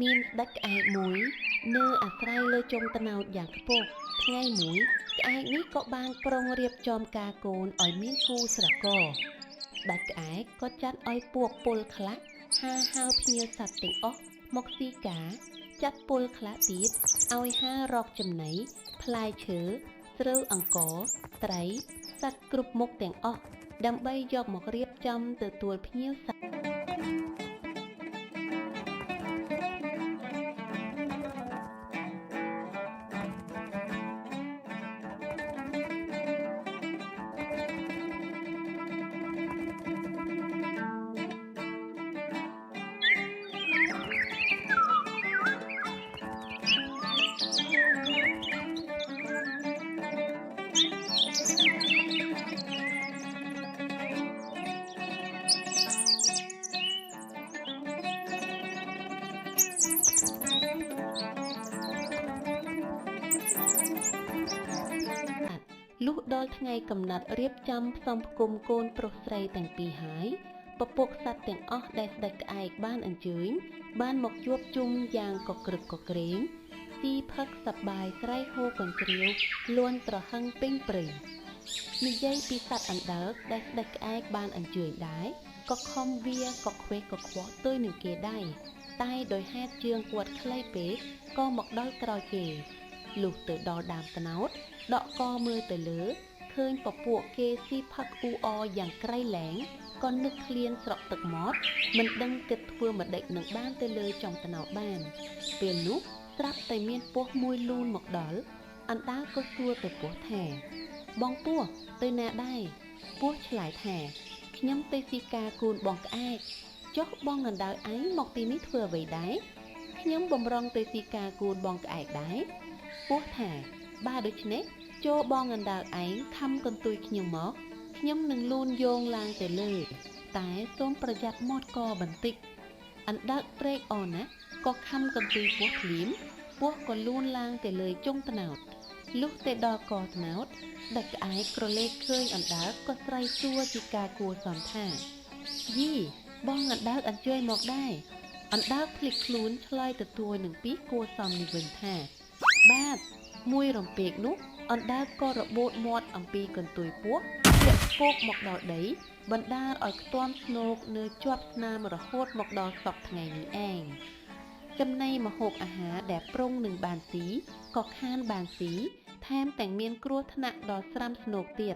មានស្ដេចក្អែកមួយនៅអាស្រ័យលើជុំត្នោតយ៉ាងខ្ពស់ថ្ងៃមួយក្អែកនេះក៏បានប្រុងរៀបចំការកូនឲ្យមានគូស្រករស្ដេចក្អែកក៏ចាត់ឲ្យពួកពលខ្លះហៅភ្ញៀវសត្វទាំងអស់មកស៊ីការចាត់ពលខ្លះទៀតឲ្យរកចំណីផ្លែឈើស្រូវអង្ករត្រីសត្វគ្រប់មុខទាំងអស់ដើម្បីយកមករៀបចំទទួលភ្ញៀវសត្វ លុះដល់ថ្ងៃកំណត់រៀបចំផ្សំផ្គុំកូនប្រុសស្រីទាំងពីរហើយពពុកសត្វទាំងអស់ដែលស្ដេចក្អែកបានអញ្ជើញបានមកជួបជុំយ៉ាងកក្រឹកកក្រែងស៊ីផឹកសប្បាយស្រែកហ៊ោកញ្ជ្រៀវលួនត្រហឹងពេញព្រៃនិយាយពីសត្វអណ្ដើកដែលស្ដេចក្អែកបានអញ្ជើញដែរក៏ខំវាក៏ខ្វេះក៏ខ្វស់ទុយនឹងគេដែរតែដោយហេតុជើងគាត់ខ្លីពេកក៏មកដល់ក្រោយគេលុះទៅដល់ដើមត្នោតដកកមើលទៅលើឃើញពពួកគេស៊ីផឹកអ៊ូអរយ៉ាងក្រៃលែងក៏នឹកឃ្លានស្រក់ទឹកមាត់មិនដឹងគិតធ្វើម្ដេចនឹងបានទៅលើចុងត្នោតបានពេលនោះស្រាប់តែមានពស់មួយលូនមកដល់អណ្ដើកក៏សួរទៅពស់ថាបងពស់ទៅណាដែរពស់ឆ្លើយថាខ្ញុំទៅស៊ីការគូនបងក្អែកចុះបងអណ្ដើកឯងមកទីនេះធ្វើអ្វីដែរខ្ញុំបំរុងទៅស៊ីការគូនបងក្អែកដែរពស់ថាបើដូច្នេះចូលបងអណ្ដើកឯងខំកន្ទុយខ្ញុំមកខ្ញុំនឹងលូនយោងឡើងទៅលើតែសូមប្រយ័ត្នមាត់កបន្តិចអណ្ដើកត្រេកអរណាស់ក៏ខំកន្ទុយពស់ភ្លាមពស់ក៏លូនឡើងទៅលើចុងត្នោតលុះទៅដល់កត្នោតស្ដេចក្អែកក្រឡេកឃើញអណ្ដើកក៏ស្រែកសួរជាការគួរសមថាយីបងអណ្ដើកអញ្ជើញមកដែរអណ្ដើកភ្លេចខ្លួនឆ្លើយទទួលនឹងពីគួរសមនេះវិញថាបាទមួយរំពេកនោះអណ្ដើកក៏របូតមាត់អំពីកន្ទុយពស់ធាក់ពោកមកដល់ដីបណ្ដាលឲ្យខ្ទាំស្នោកនៅជាប់ស្នាមរហូតមកដល់សពថ្ងៃនេះឯងចំណីម្ហូបអាហារដែលប្រុងនឹងបានស៊ីក៏ខានបានស៊ីថែមទាំងមានគ្រោះថ្នាក់ដល់ស្រាំស្នោកទៀត